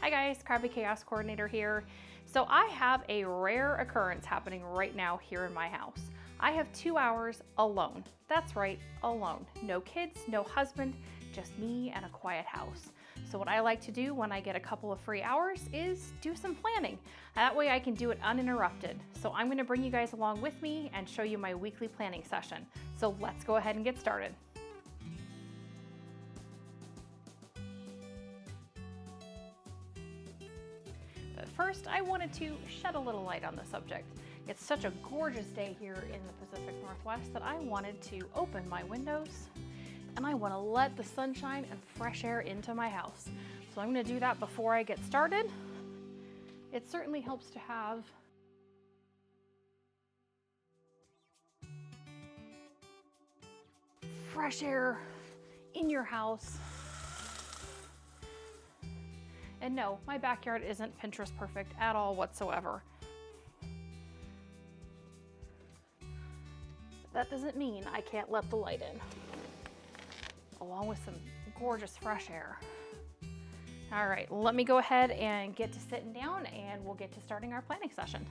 Hi guys, Crabby Chaos Coordinator here. So I have a rare occurrence happening right now here in my house. I have 2 hours alone. That's right, alone. No kids, no husband, just me and a quiet house. So what I like to do when I get a couple of free hours is do some planning. That way I can do it uninterrupted. So I'm gonna bring you guys along with me and show you my weekly planning session. So let's go ahead and get started. But first, I wanted to shed a little light on the subject. It's such a gorgeous day here in the Pacific Northwest that I wanted to open my windows and I want to let the sunshine and fresh air into my house. So I'm going to do that before I get started. It certainly helps to have fresh air in your house. And no, my backyard isn't Pinterest perfect at all whatsoever. That doesn't mean I can't let the light in, along with some gorgeous fresh air. All right, let me go ahead and get to sitting down and we'll get to starting our planning session.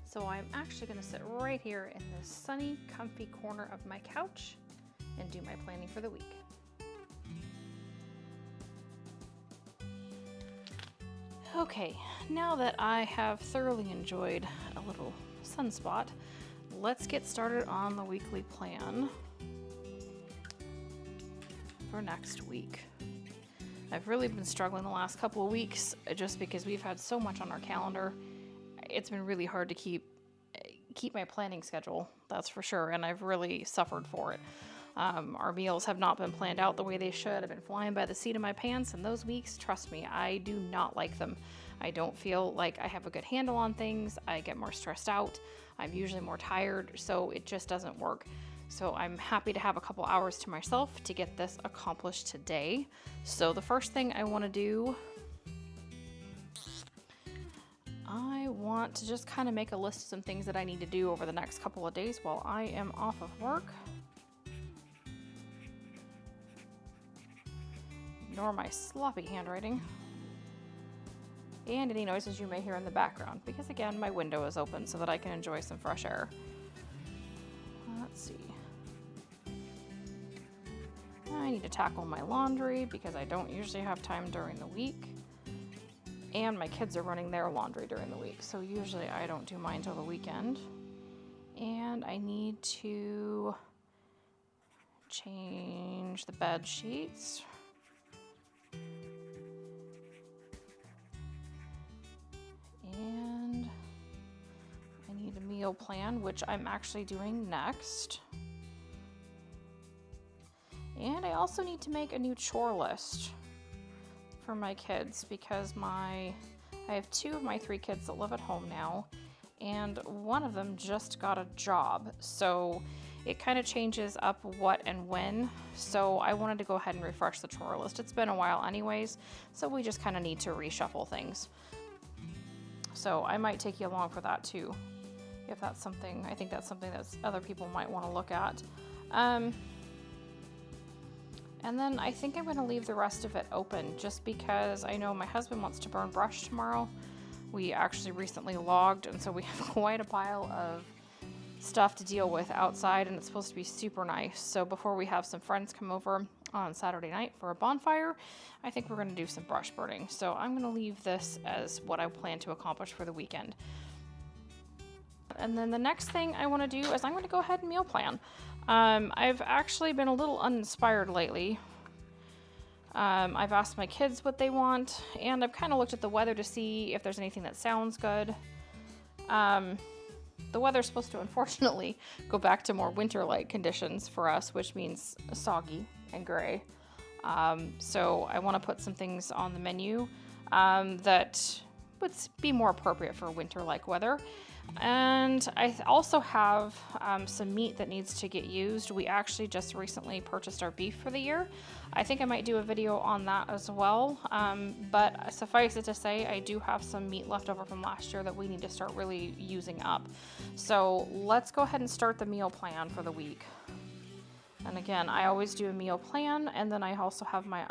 So I'm actually gonna sit right here in this sunny, comfy corner of my couch and do my planning for the week. Okay, now that I have thoroughly enjoyed a little sunspot, let's get started on the weekly plan for next week. I've really been struggling the last couple of weeks just because we've had so much on our calendar. It's been really hard to keep my planning schedule, that's for sure, and I've really suffered for it. Our meals have not been planned out the way they should. I've been flying by the seat of my pants, and those weeks, trust me, I do not like them. I don't feel like I have a good handle on things. I get more stressed out. I'm usually more tired, so it just doesn't work. So I'm happy to have a couple hours to myself to get this accomplished today. So the first thing I want to do, I want to just kind of make a list of some things that I need to do over the next couple of days while I am off of work. Ignore my sloppy handwriting and any noises you may hear in the background, because again, my window is open so that I can enjoy some fresh air. Let's see. I need to tackle my laundry because I don't usually have time during the week, and my kids are running their laundry during the week, so usually I don't do mine till the weekend. And I need to change the bed sheets. And I need a meal plan, which I'm actually doing next. And I also need to make a new chore list for my kids because I have 2 of my 3 kids that live at home now, and one of them just got a job. So it kind of changes up what and when. So I wanted to go ahead and refresh the chore list. It's been a while anyways, so we just kind of need to reshuffle things. So I might take you along for that too, if that's something, I think that's something that other people might want to look at. And then I think I'm going to leave the rest of it open just because I know my husband wants to burn brush tomorrow. We actually recently logged, and so we have quite a pile of stuff to deal with outside, and it's supposed to be super nice. So before we have some friends come over on Saturday night for a bonfire, I think we're going to do some brush burning. So I'm going to leave this as what I plan to accomplish for the weekend. And then the next thing I want to do is I'm going to go ahead and meal plan. I've actually been a little uninspired lately. I've asked my kids what they want, and I've kind of looked at the weather to see if there's anything that sounds good. The weather's supposed to unfortunately go back to more winter-like conditions for us, which means soggy and gray. So I want to put some things on the menu that would be more appropriate for winter-like weather. And I also have some meat that needs to get used. We actually just recently purchased our beef for the year. I think I might do a video on that as well. But suffice it to say, I do have some meat left over from last year that we need to start really using up. So let's go ahead and start the meal plan for the week. And again, I always do a meal plan, and then I also have my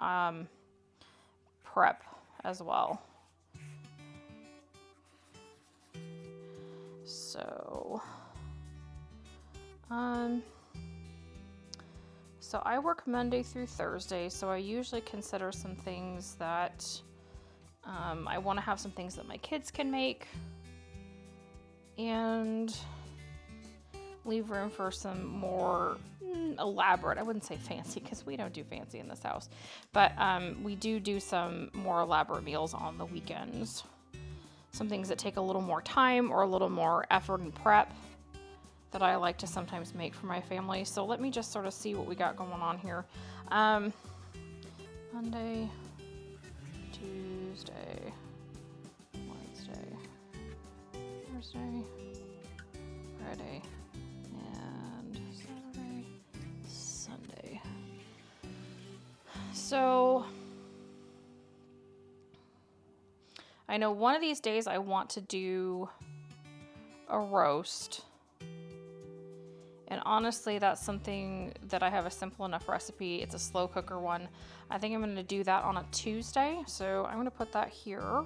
prep as well. So, so I work Monday through Thursday, so I usually consider some things that I want to have some things that my kids can make and leave room for some more elaborate, I wouldn't say fancy because we don't do fancy in this house, but we do some more elaborate meals on the weekends. Some things that take a little more time or a little more effort and prep that I like to sometimes make for my family. So let me just sort of see what we got going on here. Monday, Tuesday, Wednesday, Thursday, Friday, and Saturday, Sunday. So I know one of these days I want to do a roast. And honestly, that's something that I have a simple enough recipe. It's a slow cooker one. I think I'm going to do that on a Tuesday. So I'm going to put that here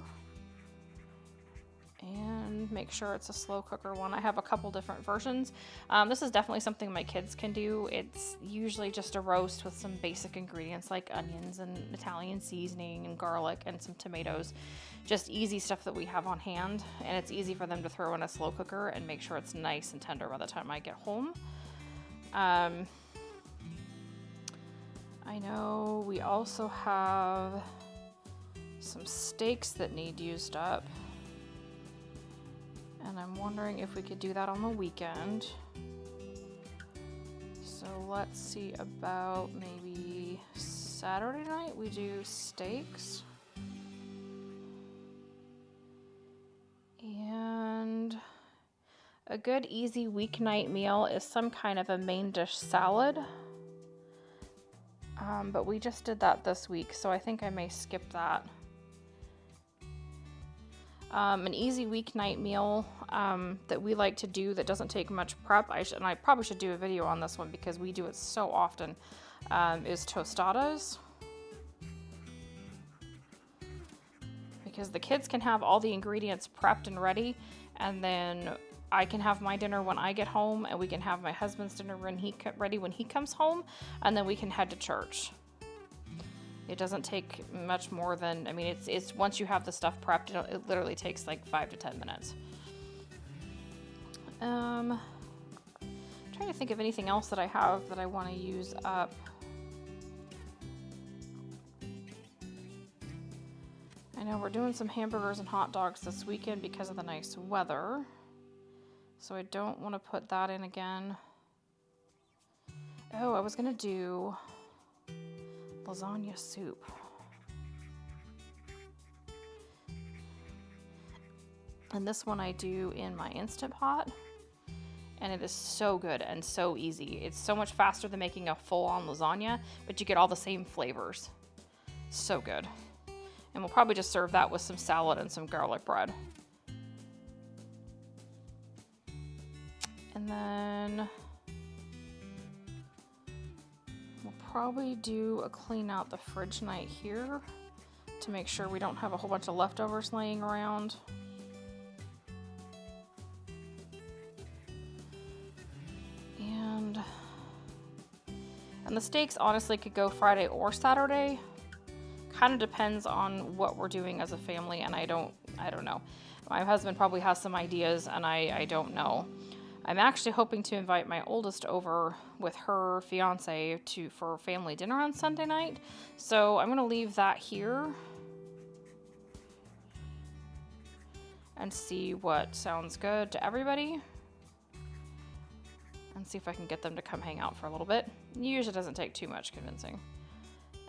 and make sure it's a slow cooker one. I have a couple different versions. This is definitely something my kids can do. It's usually just a roast with some basic ingredients like onions and Italian seasoning and garlic and some tomatoes. Just easy stuff that we have on hand, and it's easy for them to throw in a slow cooker and make sure it's nice and tender by the time I get home. I know we also have some steaks that need used up, and I'm wondering if we could do that on the weekend. So let's see about maybe Saturday night we do steaks. And a good easy weeknight meal is some kind of a main dish salad. But we just did that this week, so I think I may skip that. An easy weeknight meal that we like to do that doesn't take much prep, and I probably should do a video on this one because we do it so often, is tostadas. Because the kids can have all the ingredients prepped and ready, and then I can have my dinner when I get home, and we can have my husband's dinner ready when he comes home, and then we can head to church. It doesn't take much more than, I mean, it's once you have the stuff prepped, it literally takes like 5 to 10 minutes. Trying to think of anything else that I have that I want to use up. I know we're doing some hamburgers and hot dogs this weekend because of the nice weather. So I don't want to put that in again. Oh, I was going to do lasagna soup. And this one I do in my Instant Pot. And it is so good and so easy. It's so much faster than making a full-on lasagna, but you get all the same flavors. So good. And we'll probably just serve that with some salad and some garlic bread. And then we'll probably do a clean out the fridge night here to make sure we don't have a whole bunch of leftovers laying around. And the steaks honestly could go Friday or Saturday. Kind of depends on what we're doing as a family, and I don't know. My husband probably has some ideas, and I don't know. I'm actually hoping to invite my oldest over with her fiance for family dinner on Sunday night. So I'm going to leave that here and see what sounds good to everybody. And see if I can get them to come hang out for a little bit. It usually doesn't take too much convincing.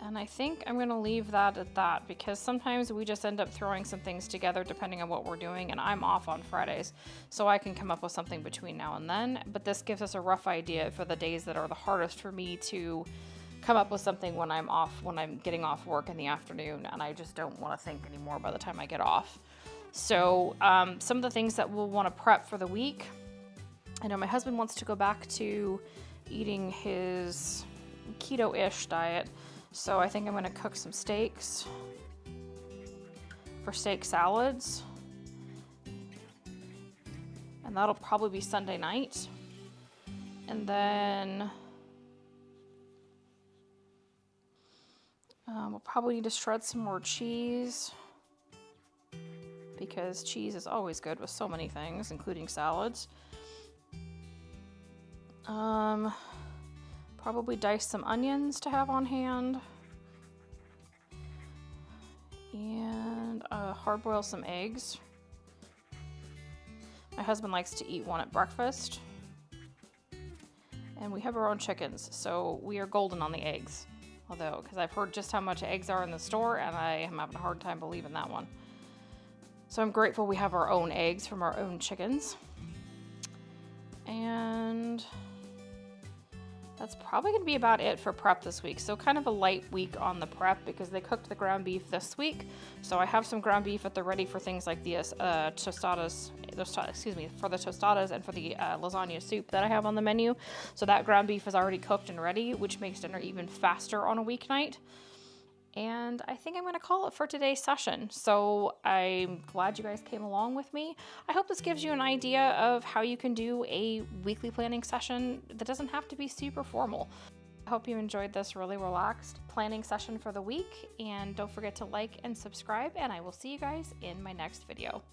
And I think I'm going to leave that at that because sometimes we just end up throwing some things together depending on what we're doing, and I'm off on Fridays, so I can come up with something between now and then. But this gives us a rough idea for the days that are the hardest for me to come up with something when I'm off, when I'm getting off work in the afternoon, and I just don't want to think anymore by the time I get off. So some of the things that we'll want to prep for the week. I know my husband wants to go back to eating his keto-ish diet. So I think I'm going to cook some steaks. for steak salads. And that'll probably be Sunday night. And then we'll probably need to shred some more cheese, because cheese is always good with so many things, including salads. Probably dice some onions to have on hand. And hard boil some eggs. My husband likes to eat one at breakfast. And we have our own chickens, so we are golden on the eggs. Although, because I've heard just how much eggs are in the store, and I am having a hard time believing that one. So I'm grateful we have our own eggs from our own chickens. And that's probably going to be about it for prep this week. So kind of a light week on the prep because they cooked the ground beef this week. So I have some ground beef at the ready for things like the tostadas, for the tostadas and for the lasagna soup that I have on the menu. So that ground beef is already cooked and ready, which makes dinner even faster on a weeknight. And I think I'm going to call it for today's session. So I'm glad you guys came along with me. I hope this gives you an idea of how you can do a weekly planning session that doesn't have to be super formal. I hope you enjoyed this really relaxed planning session for the week. And don't forget to like and subscribe, and I will see you guys in my next video.